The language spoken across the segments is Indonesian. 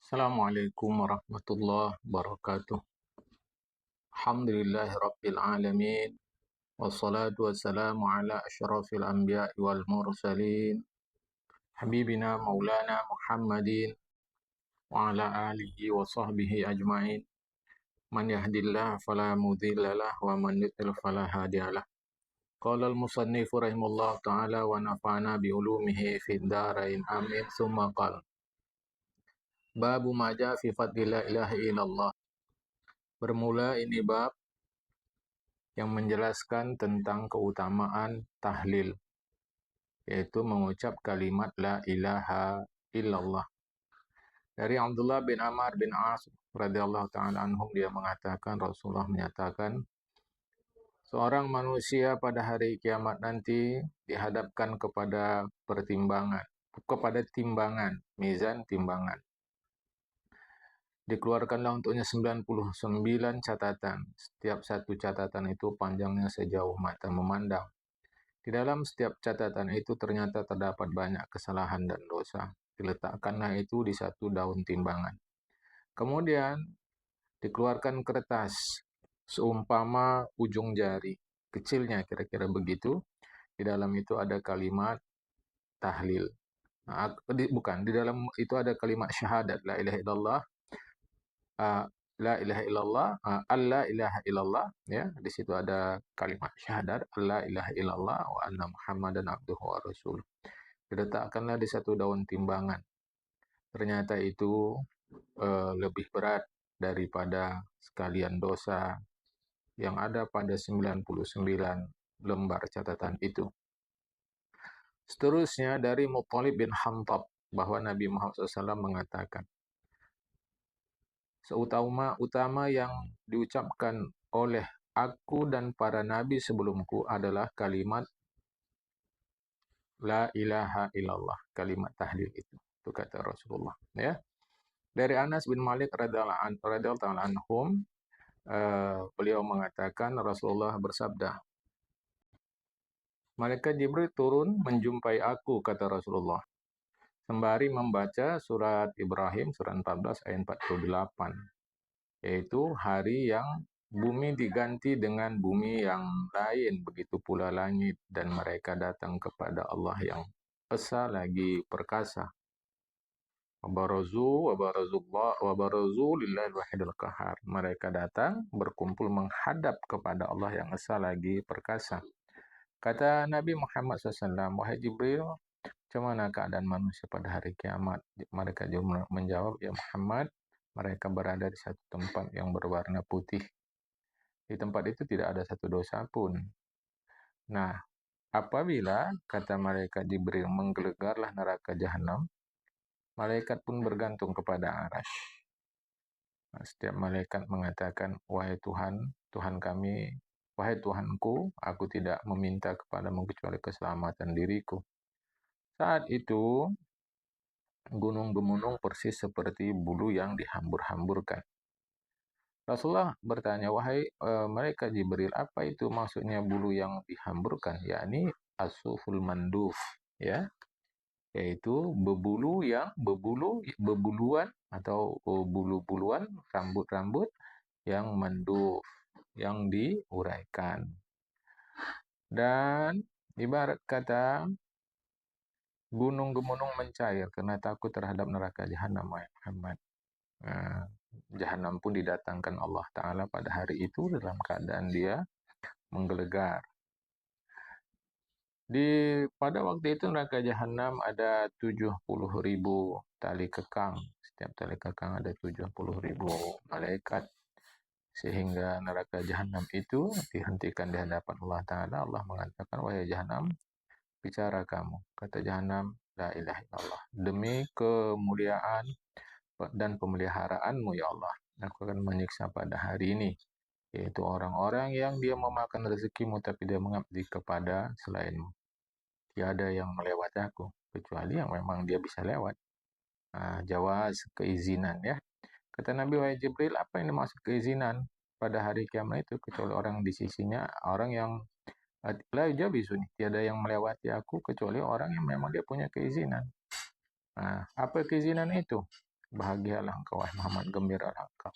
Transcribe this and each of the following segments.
Assalamualaikum warahmatullahi wabarakatuh. Alhamdulillahi rabbil alamin. Wassalatu wassalamu ala asyrafil anbiya'i wal mursalin. Habibina maulana Muhammadin wa ala alihi wa sahbihi ajma'in. Man yahdillah fala mudhillalah wa man yudlil fala hadiyalah. Qala al-musannifu rahimahullah ta'ala wa nafa'ana bi ulumihi fid dharain amin. Tsumma qala babu ma jaa fi fadli la ilaha illallah. Bermula ini bab yang menjelaskan tentang keutamaan tahlil, yaitu mengucap kalimat la ilaha illallah. Dari Abdullah bin Amr bin As radhiyallahu taala anhum, dia mengatakan, Rasulullah menyatakan, seorang manusia pada hari kiamat nanti dihadapkan kepada timbangan, mizan timbangan. Dikeluarkanlah untuknya 99 catatan. Setiap satu catatan itu panjangnya sejauh mata memandang. Di dalam setiap catatan itu ternyata terdapat banyak kesalahan dan dosa. Diletakkanlah itu di satu daun timbangan. Kemudian dikeluarkan kertas seumpama ujung jari. Kecilnya kira-kira begitu. Di dalam itu ada kalimat tahlil. Di dalam itu ada kalimat syahadat. La ilaha illallah. La ilaha illallah, alla ilaha illallah, ya. Di situ ada kalimat syahadat, alla ilaha illallah wa anna Muhammadan abduhu wa rasul. Diletakkanlah di satu daun timbangan. Ternyata itu lebih berat daripada sekalian dosa yang ada pada 99 lembar catatan itu. Seterusnya dari Muttalib bin Hamtab bahwa Nabi Muhammad SAW mengatakan, seutama-utama yang diucapkan oleh aku dan para nabi sebelumku adalah kalimat la ilaha illallah, kalimat tahlil itu kata Rasulullah, ya. Dari Anas bin Malik radhiyallahu anhum, beliau mengatakan Rasulullah bersabda, malaikat Jibril turun menjumpai aku, kata Rasulullah, sembari membaca surat Ibrahim, surat 14 ayat 48, yaitu hari yang bumi diganti dengan bumi yang lain, begitu pula langit, dan mereka datang kepada Allah yang esa lagi perkasa. Wabarazu lillahi wahidil qahar. Mereka datang berkumpul menghadap kepada Allah yang esa lagi perkasa. Kata Nabi Muhammad SAW, wahai Jibril, macam mana keadaan manusia pada hari kiamat? Mereka menjawab, ya Muhammad, mereka berada di satu tempat yang berwarna putih. Di tempat itu tidak ada satu dosa pun. Nah, apabila, kata malaikat Jibril, menggelegarlah neraka jahanam, malaikat pun bergantung kepada arasy. Nah, setiap malaikat mengatakan, wahai Tuhan, Tuhan kami, wahai Tuhanku, aku tidak meminta kepadamu kecuali keselamatan diriku. Saat itu, gunung-gunung persis seperti bulu yang dihambur-hamburkan. Rasulullah bertanya, wahai malaikat Jibril, apa itu maksudnya bulu yang dihamburkan? Yakni asuful manduf, ya, yaitu bebuluan atau bulu-buluan, rambut-rambut yang manduf, yang diuraikan. Dan ibarat kata gunung-gunung mencair karena takut terhadap neraka jahanam, Muhammad. Jahanam pun didatangkan Allah Ta'ala pada hari itu dalam keadaan dia menggelegar. Pada waktu itu neraka jahanam ada 70.000 tali kekang. Setiap tali kekang ada 70.000 malaikat. Sehingga neraka jahanam itu dihentikan di hadapan Allah Ta'ala. Allah mengatakan, wahai jahanam, bicara kamu. Kata jahanam, la ilaha illallah. Demi kemuliaan dan pemeliharaanmu, ya Allah, aku akan menyiksa pada hari ini, yaitu orang-orang yang dia memakan rezekimu tapi dia mengabdi kepada selainmu. Tiada yang melewati aku, kecuali yang memang dia bisa lewat. Jawaz, keizinan, ya. Kata Nabi, wahai Jibril, apa yang dimaksud keizinan pada hari kiamat itu? Kecuali orang di sisinya, orang yang la yujabizuni, tiada yang melewati aku kecuali orang yang memang dia punya keizinan. Apa keizinan itu? Bahagialah engkau, wahai Muhammad, gembiralah engkau.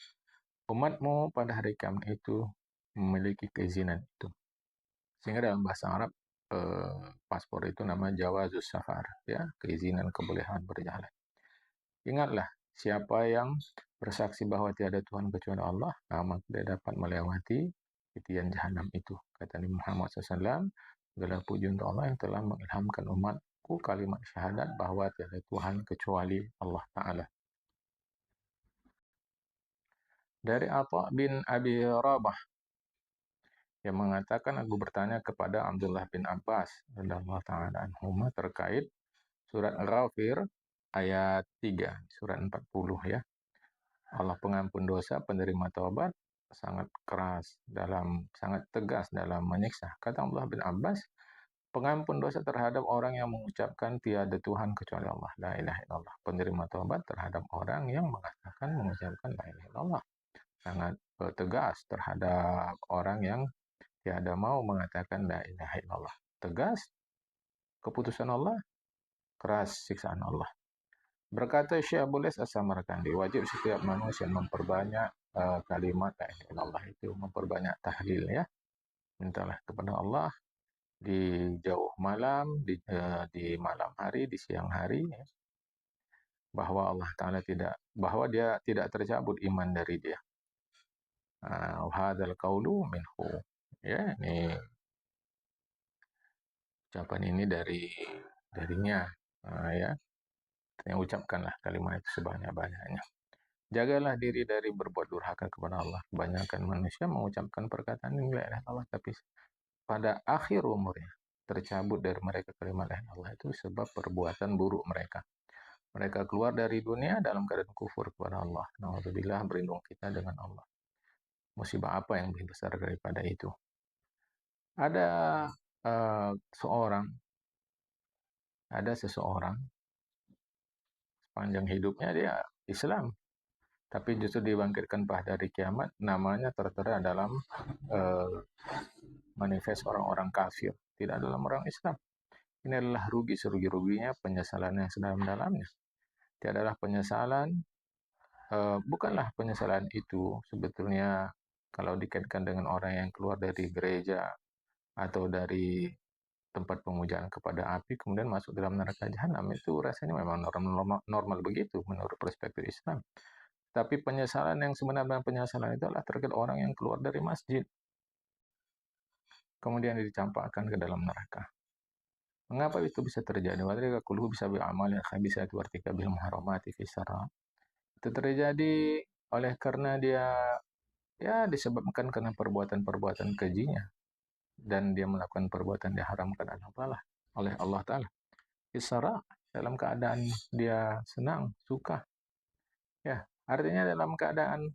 Umatmu pada hari kiamat itu memiliki keizinan itu. Sehingga dalam bahasa Arab, paspor itu nama jawazus safar, ya, keizinan kebolehan berjalan. Ingatlah, siapa yang bersaksi bahwa tiada Tuhan kecuali Allah, maka dia dapat melewati titian jahanam itu. Kata Nabi Muhammad SAW, segala puji untuk Allah yang telah mengilhamkan umatku kalimat syahadat bahwa tiada Tuhan kecuali Allah Ta'ala. Dari Atha bin Abi Rabah yang mengatakan, aku bertanya kepada Abdullah bin Abbas radhiyallahu ta'ala anhuma terkait surat Ghafir ayat 3, surat 40 ya. Allah pengampun dosa, penerima taubat, sangat tegas dalam menyiksa. Kata Abdullah bin Abbas, pengampun dosa terhadap orang yang mengucapkan tiada Tuhan kecuali Allah, la ilaha illallah. Penerima taubat terhadap orang yang mengucapkan la ilaha illallah. Sangat tegas terhadap orang yang tiada mau mengatakan la ilaha illallah. Tegas keputusan Allah, keras siksaan Allah. Berkata Syekh Abulis As-Samarkandi, wajib setiap manusia memperbanyak kalimat la ilaha illallah itu, memperbanyak tahlil ya. Mintalah kepada Allah di jauh malam, di malam hari, di siang hari ya, bahwa Allah Ta'ala bahwa dia tidak tercabut iman dari dia. Hadzal qaulu minhu. Ya, ini ucapan ini darinya ya. Yang ucapkanlah kalimat itu sebanyak-banyaknya. Jagalah diri dari berbuat durhaka kepada Allah. Kebanyakan manusia mengucapkan perkataan ini la ilaha illallah, tapi pada akhir umurnya tercabut dari mereka kalimat la ilaha illallah itu sebab perbuatan buruk mereka. Mereka keluar dari dunia dalam keadaan kufur kepada Allah. Nauzubillah, berlindung kita dengan Allah. Musibah apa yang lebih besar daripada itu? Ada seseorang sepanjang hidupnya dia Islam, tapi justru dibangkitkan pada hari kiamat, namanya tertera dalam manifest orang-orang kafir, tidak dalam orang Islam. Ini adalah rugi serugi-ruginya, penyesalan yang sedalam-dalamnya. Itu adalah penyesalan, bukanlah penyesalan itu sebetulnya kalau dikaitkan dengan orang yang keluar dari gereja atau dari tempat pemujaan kepada api kemudian masuk dalam neraka jahanam, itu rasanya memang normal begitu menurut perspektif Islam. Tapi penyesalan yang sebenarnya, penyesalan itu adalah terkait orang yang keluar dari masjid kemudian dicampakkan ke dalam neraka. Mengapa itu bisa terjadi? Wadhalika kulluhu bisa bi'amal yang khabisati wartika bil muharramati fi syara. Itu terjadi oleh karena dia disebabkan karena perbuatan-perbuatan kejinya dan dia melakukan perbuatan diharamkan oleh Allah Ta'ala. Isra, dalam keadaan dia senang, suka. Ya, artinya dalam keadaan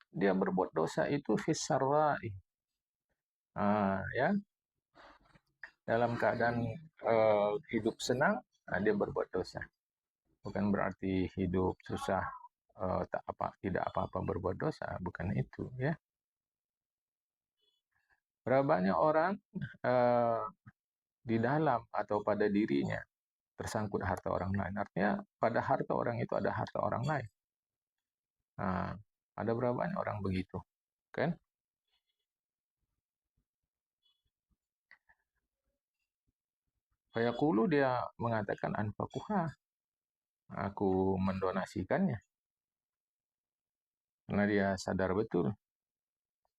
dia berbuat dosa itu fisarra'i. Ya, dalam keadaan hidup senang, dia berbuat dosa. Bukan berarti hidup susah, tidak apa-apa berbuat dosa, bukan itu ya. Berapa banyak orang di dalam atau pada dirinya tersangkut harta orang lain. Artinya pada harta orang itu ada harta orang lain. Ada berapa banyak orang begitu, kan? Fayaqulu, dia mengatakan anfaquha, aku mendonasikannya. Karena dia sadar betul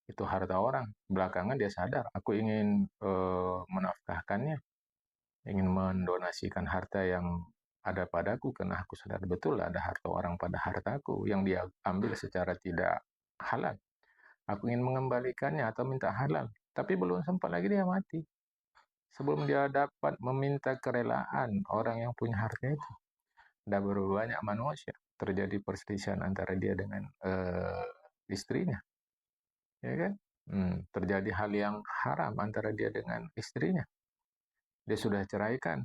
itu harta orang. Belakangan dia sadar, aku ingin menafkahkannya, ingin mendonasikan harta yang ada padaku karena aku sadar betul ada harta orang pada hartaku yang dia ambil secara tidak halal. Aku ingin mengembalikannya atau minta halal, tapi belum sempat lagi dia mati. Sebelum dia dapat meminta kerelaan orang yang punya harta itu, ada berapa banyak manusia terjadi perselisihan antara dia dengan istrinya, ya kan? Terjadi hal yang haram antara dia dengan istrinya. Dia sudah ceraikan,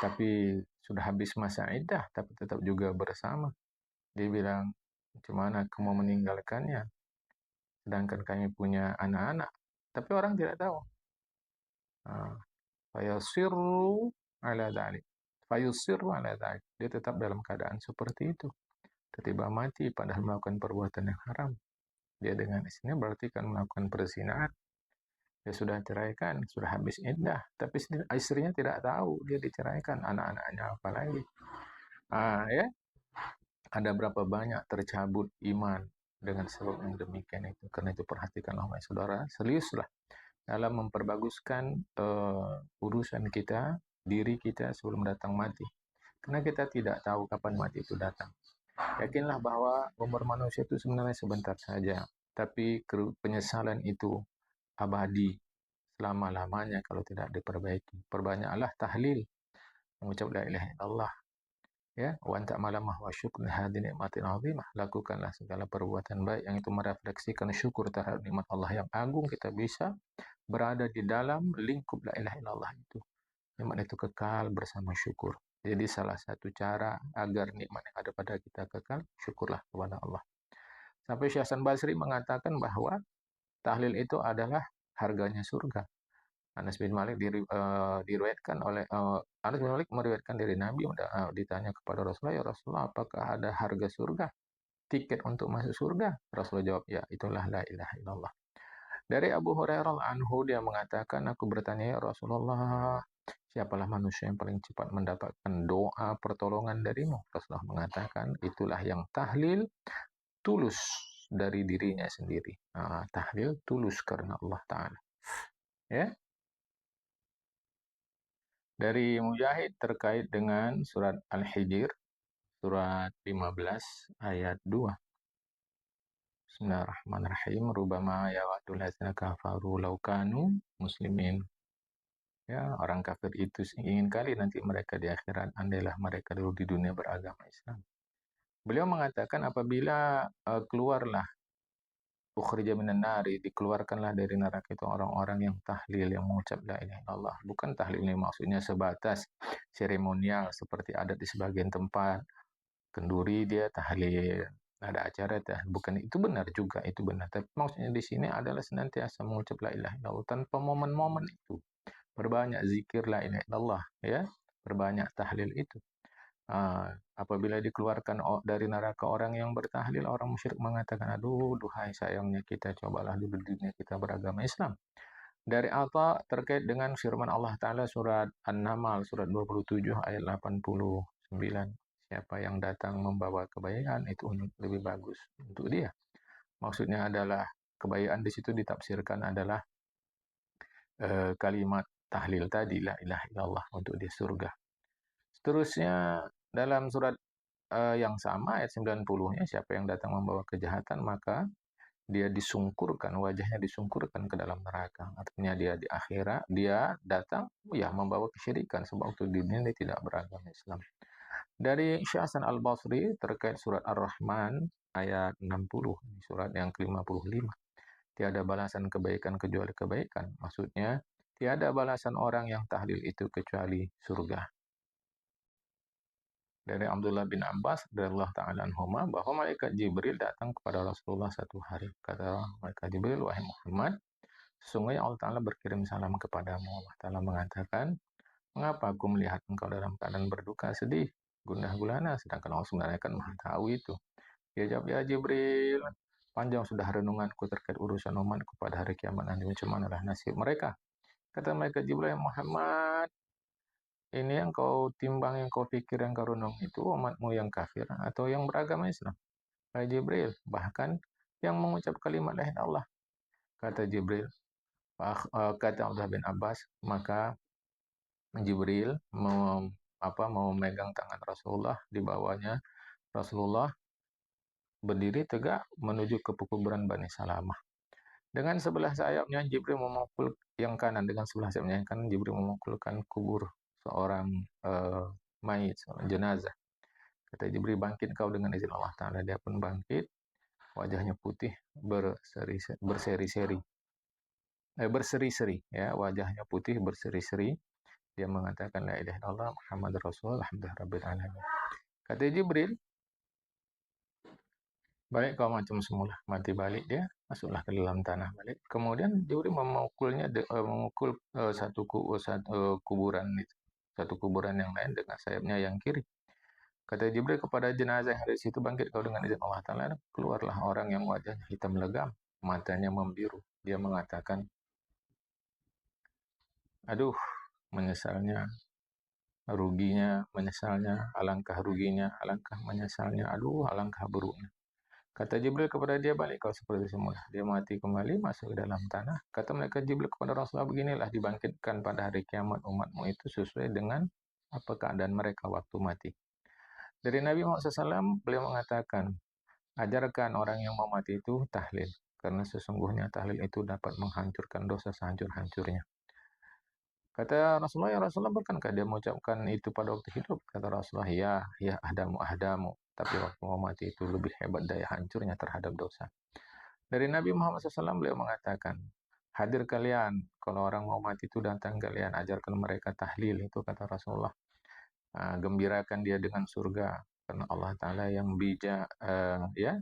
tapi sudah habis masa iddah, tapi tetap juga bersama. Dia bilang, gimana kamu meninggalkannya? Sedangkan kami punya anak-anak. Tapi orang tidak tahu. Fayasirru ala dhalik. Fayusirru ala dzalik. Dia tetap dalam keadaan seperti itu. Tiba mati padahal melakukan perbuatan yang haram. Dia dengan istrinya berarti kan melakukan perzinahan. Dia sudah ceraikan, sudah habis iddah, tapi istrinya tidak tahu dia diceraikan, anak-anaknya apa lagi. Ya, ada berapa banyak tercabut iman dengan sebab yang demikian itu. Karena itu perhatikanlah wahai saudara, seriuslah dalam memperbaguskan urusan kita, diri kita sebelum datang mati. Karena kita tidak tahu kapan mati itu datang. Yakinlah bahwa umur manusia itu sebenarnya sebentar saja, tapi penyesalan itu abadi selama-lamanya kalau tidak diperbaiki. Perbanyaklah tahlil, mengucap la ilaha illallah, ya, wa anta malamah wa syukr hadhihi nikmatin azimah. Lakukanlah segala perbuatan baik yang itu merefleksikan syukur terhadap nikmat Allah yang agung. Kita bisa berada di dalam lingkup la ilaha illallah itu. Nikmat itu kekal bersama syukur. Jadi salah satu cara agar nikmat yang ada pada kita kekal, syukurlah kepada Allah. Sampai Syekh Hasan Basri mengatakan bahwa tahlil itu adalah harganya surga. Anas bin Malik diriwayatkan oleh Anas bin Malik meriwayatkan dari Nabi, ditanya kepada Rasulullah, ya Rasulullah, apakah ada harga surga? Tiket untuk masuk surga? Rasulullah jawab, ya itulah la ilaha illallah. Dari Abu Hurairah anhu dia mengatakan, aku bertanya, ya Rasulullah, siapalah manusia yang paling cepat mendapatkan doa pertolongan darimu? Rasulullah mengatakan, itulah yang tahlil tulus dari dirinya sendiri. Tahlil tulus karena Allah Ta'ala. Ya. Dari Mujahid terkait dengan surat Al-Hijr, surat 15 ayat 2. Bismillahirrahmanirrahim. Rubama yawadul ladzina kafaru law kanu muslimin. Ya, orang kafir itu ingin kali nanti mereka di akhirat, andailah mereka dulu di dunia beragama Islam. Beliau mengatakan apabila keluarlah ukhrija minan nari, dikeluarkanlah dari neraka itu orang-orang yang tahlil, yang mengucap la ilaha illallah. Bukan tahlil ini maksudnya sebatas seremonial seperti adat di sebagian tempat. Kenduri dia tahlil, ada acara bukan, itu benar juga, itu benar. Tapi maksudnya di sini adalah senantiasa mengucap la ilaha illallah tanpa momen-momen itu. Perbanyak zikir la ilaha illallah, ya. Perbanyak tahlil itu. Apabila dikeluarkan dari neraka orang yang bertahlil, orang musyrik mengatakan, aduh, duhai sayangnya kita, cobalah dulu di dunia kita beragama Islam. Dari Atha terkait dengan firman Allah Ta'ala surat An-Naml, surat 27 ayat 89. Siapa yang datang membawa kebaikan, itu lebih bagus untuk dia. Maksudnya adalah, kebaikan di situ ditafsirkan adalah kalimat tahlil tadi, la ilaha illallah, untuk dia surga. Seterusnya, dalam surat yang sama ayat 90-nya, siapa yang datang membawa kejahatan maka dia disungkurkan, wajahnya disungkurkan ke dalam neraka. Artinya dia di akhirat dia datang ya membawa kesyirikan sebab waktu di dunia dia tidak beragama Islam. Dari Syekh Hasan Al-Basri terkait surat Ar-Rahman ayat 60, surat yang ke-55. Tiada balasan kebaikan kecuali kebaikan. Maksudnya tiada balasan orang yang tahlil itu kecuali surga. Dari Abdullah bin Abbas radhiyallahu ta'ala anhuma bahwa malaikat Jibril datang kepada Rasulullah satu hari. Kata malaikat Jibril, wahai Muhammad, sesungguhnya Allah Ta'ala berkirim salam kepadamu. Allah Ta'ala mengatakan, mengapa aku melihat engkau dalam keadaan berduka, sedih, gundah gulana, sedangkan Allah sebenarnya kan maha tahu itu. Dia jawab, ya Jibril, panjang sudah renunganku terkait urusan umatku pada hari kiamat nanti, macam manalah nasib mereka. Kata malaikat Jibril, ya Muhammad, ini yang kau timbang, yang kau pikir, yang kau renung itu umatmu yang kafir atau yang beragama Islam? Kata Jibril, bahkan yang mengucap kalimat la ilaha illallah. Kata Jibril, kata Abdullah bin Abbas, maka Jibril mau memegang tangan Rasulullah, di bawahnya Rasulullah berdiri tegak menuju ke kuburan Bani Salamah. Dengan sebelah sayapnya Jibril memukul yang kanan, dengan sebelah sayapnya yang kanan Jibril memukulkan kubur seorang mayit, seorang jenazah. Kata Jibril, bangkit kau dengan izin Allah Ta'ala. Dia pun bangkit, wajahnya putih berseri-seri, ya, wajahnya putih berseri-seri. Dia mengatakan la ilaha illallah Muhammad Rasulullah alhamdulillah rabbil alamin. Kata Jibril, balik kau macam semula. Mati balik dia, masuklah ke dalam tanah balik. Kemudian Jibril memukul satu kuburan itu, satu kuburan yang lain dengan sayapnya yang kiri. Kata Jibril kepada jenazah yang ada di situ, bangkit kau dengan izin Allah Ta'ala. Keluarlah orang yang wajahnya hitam legam, matanya membiru. Dia mengatakan, aduh, menyesalnya, ruginya, menyesalnya, alangkah ruginya, alangkah menyesalnya, aduh, alangkah buruknya. Kata Jibril kepada dia, balik kau seperti semula. Dia mati kembali, masuk ke dalam tanah. Kata mereka Jibril kepada Rasulullah, beginilah dibangkitkan pada hari kiamat umatmu itu sesuai dengan apa keadaan mereka waktu mati. Dari Nabi Muhammad SAW, beliau mengatakan, ajarkan orang yang mau mati itu tahlil. Karena sesungguhnya tahlil itu dapat menghancurkan dosa sehancur-hancurnya. Kata Rasulullah, ya Rasulullah, bukankah dia mengucapkan itu pada waktu hidup? Kata Rasulullah, ya, ya ahdamu, ahdamu. Tapi waktu mau mati itu lebih hebat daya hancurnya terhadap dosa. Dari Nabi Muhammad SAW beliau mengatakan, hadir kalian, kalau orang mau mati itu datang kalian, ajarkan mereka tahlil, itu kata Rasulullah. Gembirakan dia dengan surga, karena Allah Ta'ala yang bijak, ya,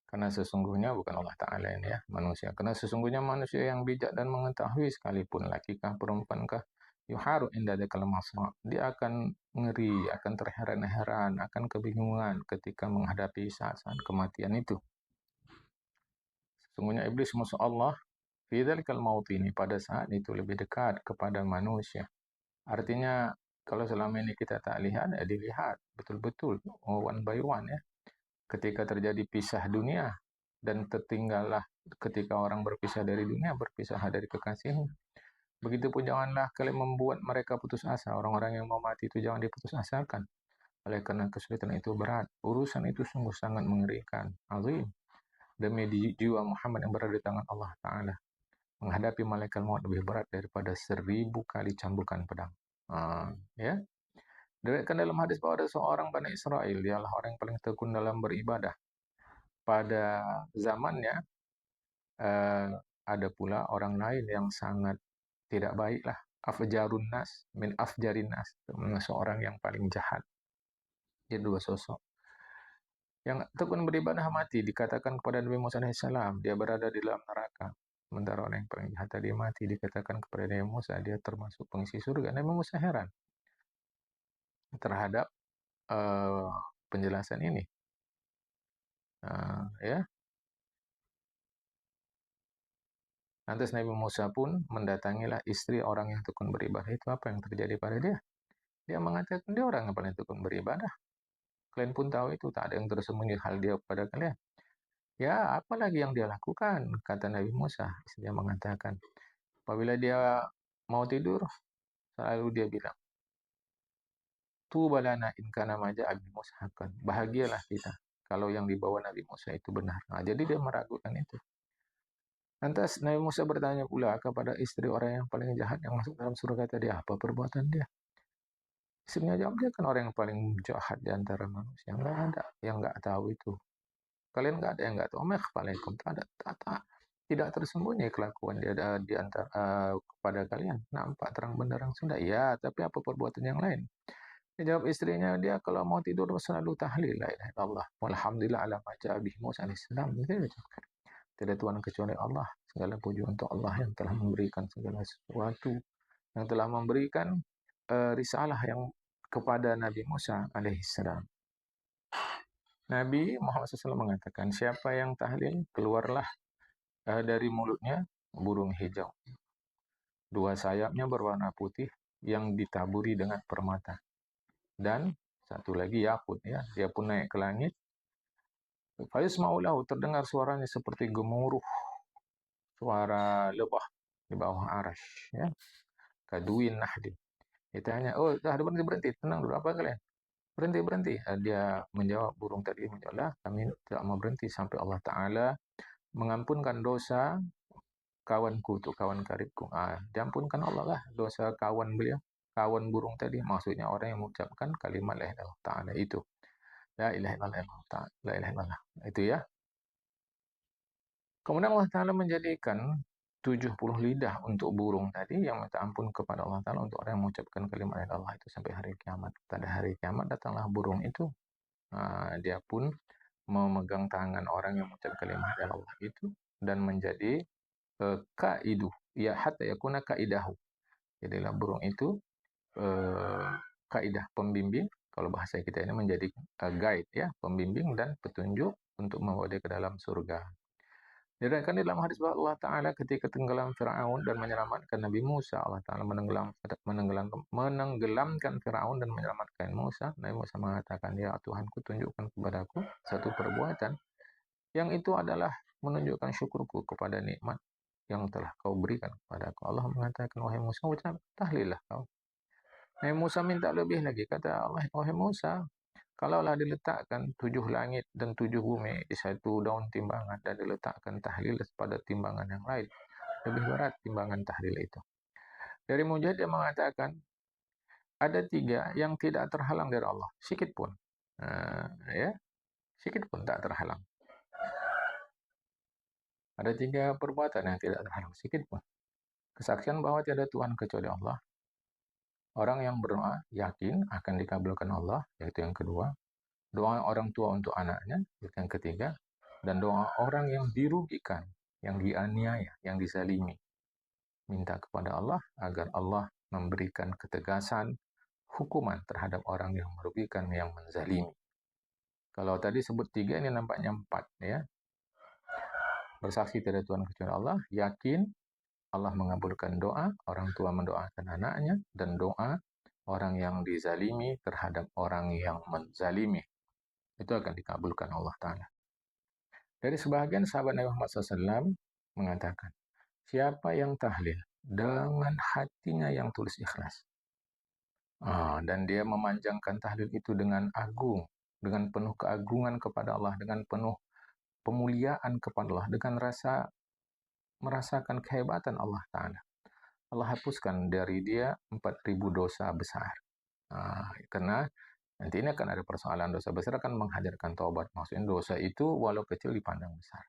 karena sesungguhnya bukan Allah Ta'ala ini ya, manusia. Karena sesungguhnya manusia yang bijak dan mengetahui sekalipun lakikah, perempuankah, yuharu inda dzikral masra. Dia akan ngeri, akan terheran-heran, akan kebingungan ketika menghadapi saat-saat kematian itu. Sesungguhnya iblis musuh Allah, fi dzalikal maut ini, pada saat itu lebih dekat kepada manusia. Artinya, kalau selama ini kita tak lihat, ya dilihat betul-betul, one by one ya. Ketika terjadi pisah dunia, dan tertinggallah ketika orang berpisah dari dunia, berpisah dari kekasihnya. Begitupun janganlah kalian membuat mereka putus asa. Orang-orang yang mau mati itu jangan diputus asakan. Oleh karena kesulitan itu berat. Urusan itu sungguh sangat mengerikan. Azim. Demi jiwa Muhammad yang berada di tangan Allah Ta'ala. Menghadapi malaikat maut lebih berat daripada 1000 kali cambukan pedang. Ya. Diriwayatkan dalam hadis bahwa ada seorang Bani Israel, dialah orang yang paling tekun dalam beribadah. Pada zamannya, ada pula orang lain yang sangat tidak baiklah. Afjarun nas, min afjarin nas. Seorang yang paling jahat. Jadi dua sosok. Yang tekun beribadah mati, dikatakan kepada Nabi Musa AS, dia berada di dalam neraka. Sementara orang yang paling jahat tadi mati, dikatakan kepada Nabi Musa, dia termasuk pengisi surga. Nabi Musa heran terhadap penjelasan ini. Ya. Lantas Nabi Musa pun mendatangilah istri orang yang tekun beribadah itu. Apa yang terjadi pada dia? Dia mengatakan dia orang yang paling tekun beribadah. Kalian pun tahu itu, tak ada yang tersembunyi hal dia kepada kalian. Ya, apalagi yang dia lakukan? Kata Nabi Musa. Dia mengatakan, apabila dia mau tidur, selalu dia bilang, Tubalana in kana maja Abi Musa haqqan. Bahagialah kita kalau yang dibawa Nabi Musa itu benar. Nah, jadi dia meragukan itu. Lantas Nabi Musa bertanya pula kepada istri orang yang paling jahat yang masuk dalam surga tadi, apa perbuatan dia? Istrinya jawab, dia kan orang yang paling jahat di antara manusia. Nggak ada yang nggak tahu itu. Kalian nggak ada yang nggak tahu. Omekhalaikum. Tidak tersembunyi kelakuan dia di antara kepada kalian. Nampak terang benderang sudah. Ya, tapi apa perbuatan yang lain? Dia jawab istrinya, dia kalau mau tidur selalu tahlil. La ilaha illallah. Walhamdulillah ala ma ja'a bihi Musa alaihissalam. Tidak Tuhan kecuali Allah. Segala puji untuk Allah yang telah memberikan segala sesuatu. Yang telah memberikan risalah yang kepada Nabi Musa alaihissalam. Nabi Muhammad SAW mengatakan, siapa yang tahlil, keluarlah dari mulutnya burung hijau. Dua sayapnya berwarna putih yang ditaburi dengan permata. Dan satu lagi yakut, ya, dia pun naik ke langit. Fayusma'ulahu, terdengar suaranya seperti gemuruh suara lebah di bawah arash, ya. Kaduin nahdin. Dia tanya, oh, dah berhenti, tenang dulu, apa kalian? Berhenti. Dia menjawab, burung tadi menjawab, kami tidak mau berhenti sampai Allah Ta'ala mengampunkan dosa kawanku, itu kawan karibku. Diampunkan Allah lah dosa kawan beliau, kawan burung tadi. Maksudnya orang yang mengucapkan kalimat la ilaha illallah ta'ala itu. La ilaha illallah ta'ala. La ilaha illallah. Itu ya. Kemudian Allah Ta'ala menjadikan 70 lidah untuk burung tadi yang minta ampun kepada Allah Ta'ala untuk orang yang mengucapkan kalimat Allah itu sampai hari kiamat. Pada hari kiamat datanglah burung itu. Dia pun memegang tangan orang yang mengucapkan kalimat Allah itu dan menjadi kaidu. Ya hatta yakuna kaidahu. Jadilah burung itu kaidah pembimbing, kalau bahasa kita ini menjadi guide ya, pembimbing dan petunjuk untuk membawa dia ke dalam surga. Diriwayatkan di dalam hadis bahwa Allah Ta'ala ketika tenggelam Fir'aun dan menyelamatkan Nabi Musa, Allah Ta'ala menenggelamkan Fir'aun dan menyelamatkan Musa. Nabi Musa mengatakan, ya Tuhanku, tunjukkan kepadaku satu perbuatan yang itu adalah menunjukkan syukurku kepada nikmat yang telah kau berikan kepadaku. Allah mengatakan, wahai Musa, ucap tahlillah kau. Nabi Musa minta lebih lagi. Kata Allah, wahai Musa, kalaulah diletakkan 7 langit dan 7 bumi di satu daun timbangan dan diletakkan tahlil pada timbangan yang lain, lebih berat timbangan tahlil itu. Dari Mujahid dia mengatakan, ada 3 yang tidak terhalang dari Allah, sikit pun. Ya, sikit pun tak terhalang. Ada 3 perbuatan yang tidak terhalang, sikit pun. Kesaksian bahwa tiada Tuhan kecuali Allah. Orang yang berdoa yakin akan dikabulkan Allah, yaitu yang kedua. Doa orang tua untuk anaknya, yaitu yang ketiga. Dan doa orang yang dirugikan, yang dianiaya, yang dizalimi. Minta kepada Allah agar Allah memberikan ketegasan hukuman terhadap orang yang merugikan, yang menzalimi. Kalau tadi sebut 3, ini nampaknya 4 ya. Bersaksi tiada Tuhan kecuali Allah, yakin Allah mengabulkan doa, orang tua mendoakan anaknya, dan doa orang yang dizalimi terhadap orang yang menzalimi. Itu akan dikabulkan Allah Ta'ala. Dari sebahagian sahabat Nabi Muhammad SAW mengatakan, siapa yang tahlil dengan hatinya yang tulus ikhlas, dan dia memanjangkan tahlil itu dengan agung, dengan penuh keagungan kepada Allah, dengan penuh pemuliaan kepada Allah, dengan merasakan kehebatan Allah Ta'ala, Allah hapuskan dari dia 4.000 dosa besar. Karena nanti ini akan ada persoalan dosa besar akan menghadirkan taubat. Maksudnya dosa itu walau kecil dipandang besar.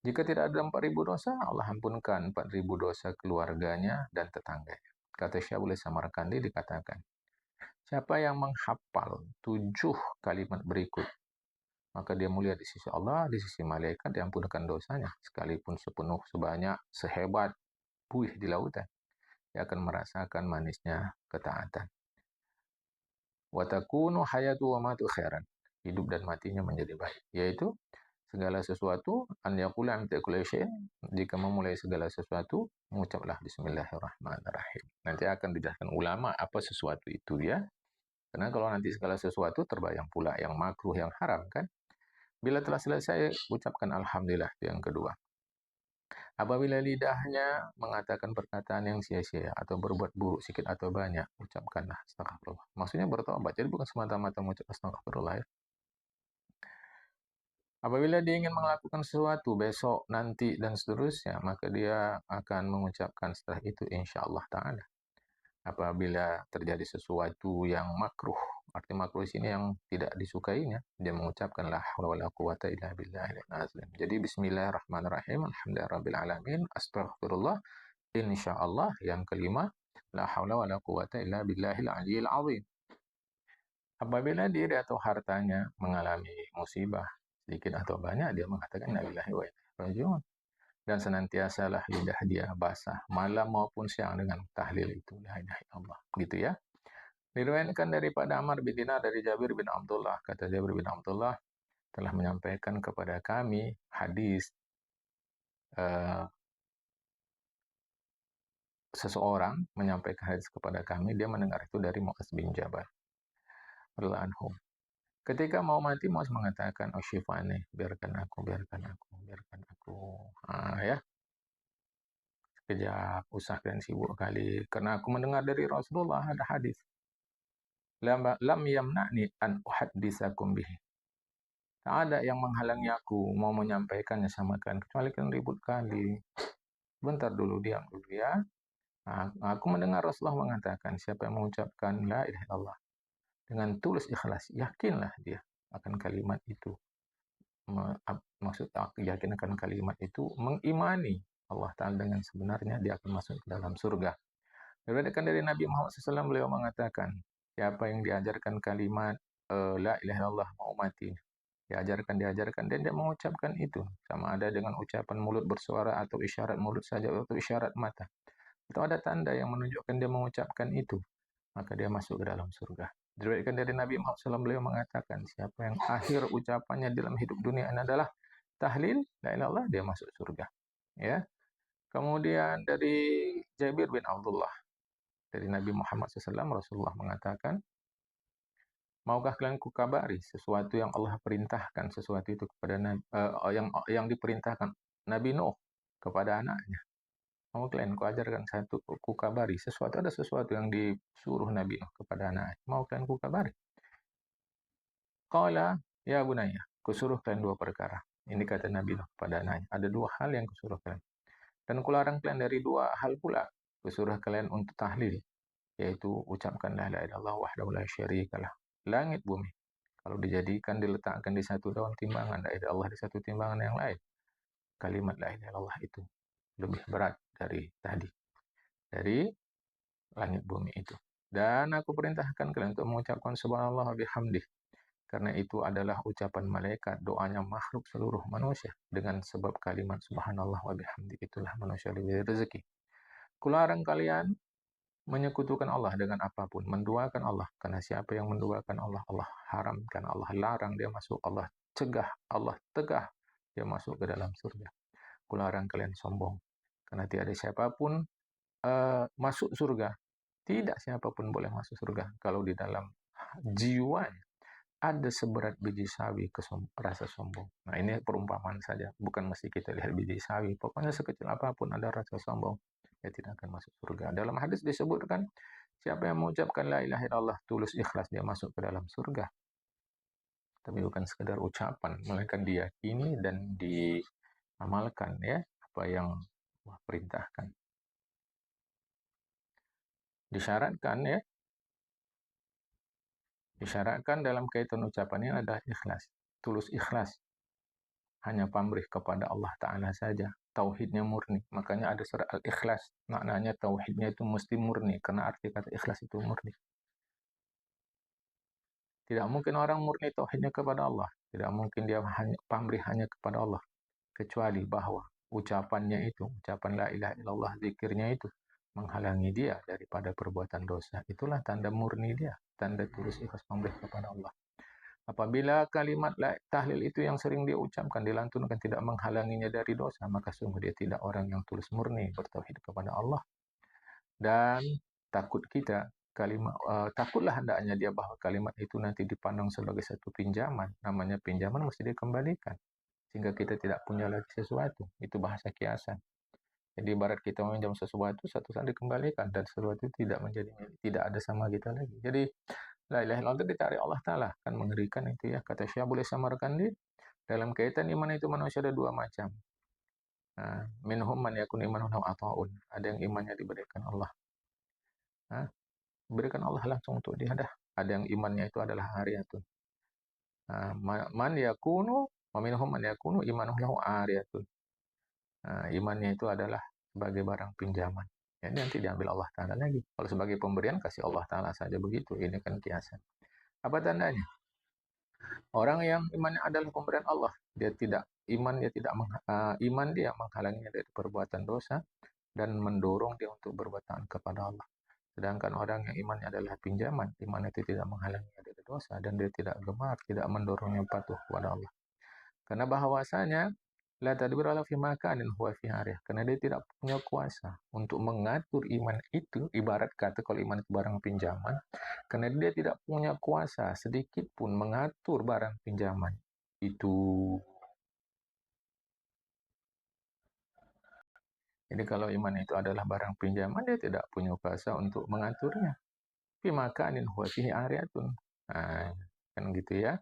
Jika tidak ada 4.000 dosa, Allah ampunkan 4.000 dosa keluarganya dan tetangganya. Kata Syaikhul Samarkandi dikatakan, siapa yang menghafal 7 kalimat berikut, maka dia mulia di sisi Allah, di sisi malaikat, diampunkan dosanya. Sekalipun sebanyak, sehebat buih di lautan. Dia akan merasakan manisnya ketaatan. Wa takunu hayatu wa matu khairan. Hidup dan matinya menjadi baik. Yaitu segala sesuatu, an yaqula min kulli syai'in, jika memulai segala sesuatu, mengucaplah bismillahirrahmanirrahim. Nanti akan dijelaskan ulama apa sesuatu itu ya. Karena kalau nanti segala sesuatu terbayang pula yang makruh, yang haram kan. Bila telah selesai, ucapkan alhamdulillah, itu yang kedua. Apabila lidahnya mengatakan perkataan yang sia-sia atau berbuat buruk sedikit atau banyak, ucapkanlah astagfirullah. Maksudnya bertobat, jadi bukan semata-mata mengucap astagfirullah. Apabila dia ingin melakukan sesuatu besok, nanti, dan seterusnya, maka dia akan mengucapkan setelah itu insya Allah Ta'ala. Apabila terjadi sesuatu yang makruh, arti makruh di sini yang tidak disukainya, dia mengucapkan la haula wala quwata illa billahil azim. Jadi bismillahirrahmanirrahim, alhamdulillahirabbil alamin, astaghfirullah, insyaallah. Yang kelima, la haula wala quwata illa billahil aliyil azim. Apabila diri atau hartanya mengalami musibah sedikit atau banyak, dia mengatakan inna lillahi wa inna ilaihi raji'un. Dan senantiasalah lidah dia basah malam maupun siang dengan tahlil itu la ilaha illallah, gitu ya. Diriwayatkan daripada Amr bin Dinar dari Jabir bin Abdullah, kata Jabir bin Abdullah telah menyampaikan kepada kami hadis seseorang menyampaikan hadis kepada kami, dia mendengar itu dari Mu'adz bin Jabal radhiyallahu anhu. Ketika mau mati, Mu'adz mengatakan, oh syifani, biarkan aku. Ya, sekejap, usah dan sibuk kali. Karena aku mendengar dari Rasulullah ada hadis. Lam yamna'ni an uhaddisakum bihi. Tak ada yang menghalangi aku mau menyampaikannya sama kalian, kecuali kalian ribut kali. Bentar dulu, diam dulu ya. Aku mendengar Rasulullah mengatakan, siapa yang mengucapkan la ilaha illallah dengan tulus ikhlas, yakinlah dia akan kalimat itu. Maksud yakin akan kalimat itu mengimani Allah Ta'ala dengan sebenarnya, dia akan masuk ke dalam surga. Diriwayatkan dari Nabi Muhammad SAW, beliau mengatakan, siapa yang diajarkan kalimat la ilaha illallah mau mati, diajarkan, dan dia mengucapkan itu, sama ada dengan ucapan mulut bersuara atau isyarat mulut saja atau isyarat mata, Itu ada tanda yang menunjukkan dia mengucapkan itu, maka dia masuk ke dalam surga. Diriwayatkan dari Nabi Muhammad SAW, beliau mengatakan, siapa yang akhir ucapannya dalam hidup dunia ini adalah tahlil, la ilaha illallah, dia masuk surga. Ya. Kemudian dari Jabir bin Abdullah, dari Nabi Muhammad SAW, Rasulullah mengatakan, maukah kalian kukabari sesuatu yang Allah perintahkan, sesuatu itu kepada yang diperintahkan Nabi Nuh kepada anaknya. Mau kalian kuajarkan satu, kukabari sesuatu, ada sesuatu yang disuruh Nabi Nuh kepada anaknya. Mau kalian kukabari? Qala ya bunayya, kusuruh kalian dua perkara. Ini kata Nabi Nuh kepada anaknya. Ada dua hal yang kusuruh kalian. Dan kularang kalian dari dua hal pula. Kusuruh kalian untuk tahlil, yaitu ucapkan la ilaha illallah wahdahu la syarikalah. Langit bumi, kalau dijadikan, diletakkan di satu daun timbangan, la ilaha illallah di satu timbangan yang lain, kalimat la ilaha illallah itu lebih berat dari langit bumi itu. Dan aku perintahkan kalian untuk mengucapkan subhanallah bihamdih, karena itu adalah ucapan malaikat, doanya makhluk seluruh manusia. Dengan sebab kalimat subhanallah wa bihamdih itulah manusia diberi rezeki. Kularang kalian menyekutukan Allah dengan apapun, menduakan Allah, karena siapa yang menduakan Allah, Allah haramkan, Allah larang dia masuk, Allah cegah, Allah tegah dia masuk ke dalam surga. Kularang kalian sombong, karena tiada siapapun masuk surga, tidak siapapun boleh masuk surga kalau di dalam jiwanya ada seberat biji sawi rasa sombong. Nah, ini perumpamaan saja, bukan mesti kita lihat biji sawi. Pokoknya sekecil apapun ada rasa sombong, dia tidak akan masuk surga. Dalam hadis disebutkan, siapa yang mengucapkan la ilaha illallah tulus ikhlas, dia masuk ke dalam surga. Tapi bukan sekedar ucapan, melainkan diyakini dan diamalkan, ya, apa yang Allah perintahkan. Disyaratkan dalam kaitan ucapannya adalah ikhlas, tulus ikhlas, hanya pamrih kepada Allah Ta'ala saja, tauhidnya murni. Makanya ada surat Al-Ikhlas, maknanya tauhidnya itu mesti murni, karena arti kata ikhlas itu murni. Tidak mungkin orang murni tauhidnya kepada Allah, tidak mungkin dia pamrih hanya kepada Allah, kecuali bahwa ucapannya itu, ucapan la ilaha illallah, zikirnya itu menghalangi dia daripada perbuatan dosa. Itulah tanda murni dia, tanda tulus ikhlas pamrih kepada Allah. Apabila kalimat tahlil itu yang sering dia ucapkan, dilantunkan, tidak menghalanginya dari dosa, maka sungguh dia tidak orang yang tulus murni bertauhid kepada Allah. Dan takutlah hendaknya dia bahwa kalimat itu nanti dipandang sebagai satu pinjaman. Namanya pinjaman mesti dikembalikan, sehingga kita tidak punya lagi sesuatu. Itu bahasa kiasan. Jadi ibarat kita meminjam sesuatu, satu saat dikembalikan, dan sesuatu tidak ada sama kita lagi. Jadi la ilaha illallah itu ditarik Allah Ta'ala. Kan mengerikan itu ya. Kata Syabul Samarkandi, dalam kaitan iman itu manusia ada dua macam. Minhum man yakun imanuhu ata'un. Ada yang imannya diberikan Allah. Diberikan Allah langsung untuk dia dah. Ada yang imannya itu adalah hariyatun. Man yakunu, wa minhum man yakunu imanuhu lahu ariyatun. Imannya itu adalah sebagai barang pinjaman. Ini nanti diambil Allah Ta'ala lagi. Kalau sebagai pemberian, kasih Allah Ta'ala saja begitu. Ini kan kiasan. Apa tandanya? Orang yang imannya adalah pemberian Allah, iman dia menghalanginya dari perbuatan dosa dan mendorong dia untuk berbuat taat kepada Allah. Sedangkan orang yang imannya adalah pinjaman, iman itu tidak menghalanginya dari dosa dan dia tidak gemar, tidak mendorongnya patuh kepada Allah. Karena bahwasanya la tadbir ala fi makanin huwa fi harih. Karena dia tidak punya kuasa untuk mengatur iman itu, ibarat kata kalau iman itu barang pinjaman, karena dia tidak punya kuasa sedikit pun mengatur barang pinjaman itu. Jadi kalau iman itu adalah barang pinjaman, dia tidak punya kuasa untuk mengaturnya. Fi makanin huwa fihi ariyatun. Kan gitu ya.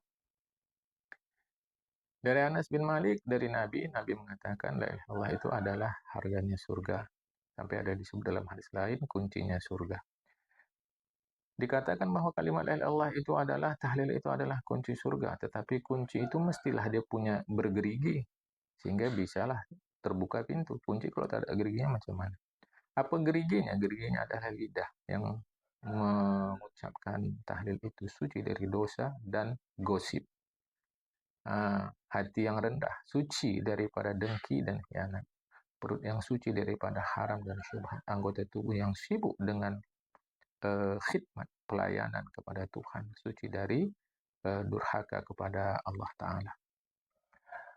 Dari Anas bin Malik, dari Nabi mengatakan, la ilaha illallah itu adalah harganya surga. Sampai ada disebut dalam hadis lain, kuncinya surga. Dikatakan bahwa kalimat la ilaha illallah itu adalah, tahlil itu adalah kunci surga. Tetapi kunci itu mestilah dia punya bergerigi, sehingga bisalah terbuka pintu. Kunci kalau tak ada geriginya macam mana? Apa geriginya? Geriginya adalah lidah yang mengucapkan tahlil itu suci dari dosa dan gosip. Hati yang rendah, suci daripada dengki dan khianat. perut yang suci daripada haram dan syubhat, anggota tubuh yang sibuk dengan khidmat, pelayanan kepada Tuhan, suci dari durhaka kepada Allah Ta'ala.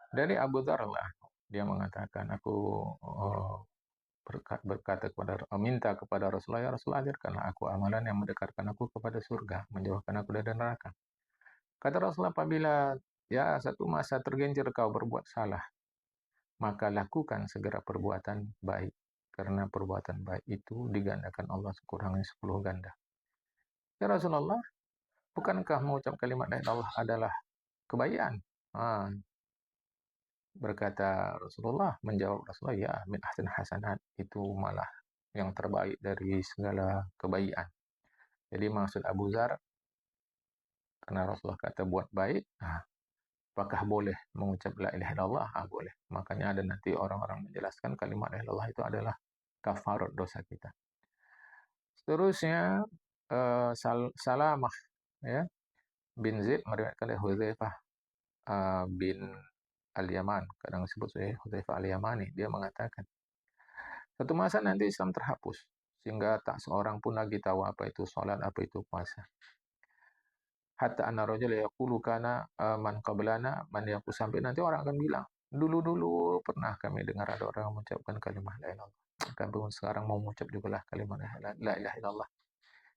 Dari Abu Dzar lah, dia mengatakan, aku berkata minta kepada Rasulullah, ya Rasulullah, ajarkanlah aku amalan yang mendekatkan aku kepada surga, menjauhkan aku dari neraka. Kata Rasulullah, apabila ya satu masa tergelincir kau berbuat salah, maka lakukan segera perbuatan baik, karena perbuatan baik itu digandakan Allah sekurangnya 10 ganda. Ya Rasulullah, bukankah mengucap kalimat la ilaha illallah adalah kebaikan? Berkata Rasulullah, menjawab Rasulullah, ya min ahsan hasanat, itu malah yang terbaik dari segala kebaikan. Jadi maksud Abu Dzar, karena Rasulullah kata buat baik, apakah boleh mengucap la ilaha illallah? Boleh. Makanya ada nanti orang-orang menjelaskan kalimat la ilaha illallah itu adalah kafarat dosa kita. Seterusnya Salamah ya bin Zaid meriwayatkan dari Hudzaifah bin Al-Yaman, kadang disebut sebagai Hudzaifah Al-Yamani, dia mengatakan, satu masa nanti Islam terhapus, sehingga tak seorang pun lagi tahu apa itu sholat, apa itu puasa. Hatta anna rajula yaqulu kana man qablana man yaqul, sampai nanti orang akan bilang, dulu-dulu pernah kami dengar ada orang mengucapkan kalimat la ilaha illallah. Kami sekarang mau mengucap juga lah kalimat la ilaha illallah.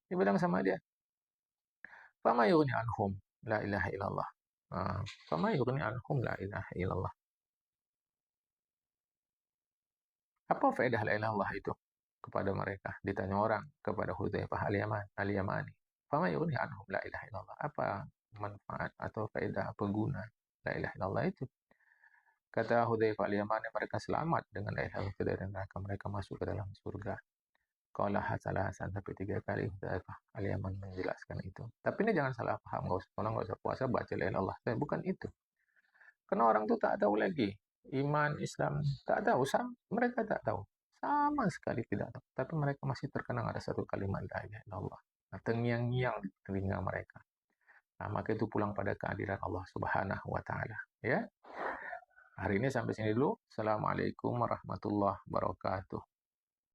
Dia bilang sama dia, fama yughni anhum la ilaha illallah. Fama yughni anhum la ilaha illallah. Apa faedah la ilaha illallah itu kepada mereka? Ditanya orang kepada Hudzaifah Al-Yamani. Fama yughni anhum la ilaha illallah. Apa manfaat atau faedah, apa guna la ilaha illallah itu? Kata Hudzaifah Al-Yamani, mereka selamat dengan la ilaha illallah dari neraka, mereka masuk ke dalam surga. Qala hasan sampai 3 kali Hudzaifah Al-Yamani menjelaskan itu. Tapi ini jangan salah paham, nggak usah puasa baca la ilaha illallah. Bukan itu. Karena orang itu tak tahu lagi iman, Islam, tak tahu, mereka tak tahu. Sama sekali tidak tahu. Tapi mereka masih terkenang ada satu kalimat la ilaha illallah. Nah, terngiang-ngiang di telinga mereka. Nah, maka itu pulang pada kehadiran Allah Subhanahu wa taala, ya. Hari ini sampai sini dulu. Assalamualaikum warahmatullahi wabarakatuh.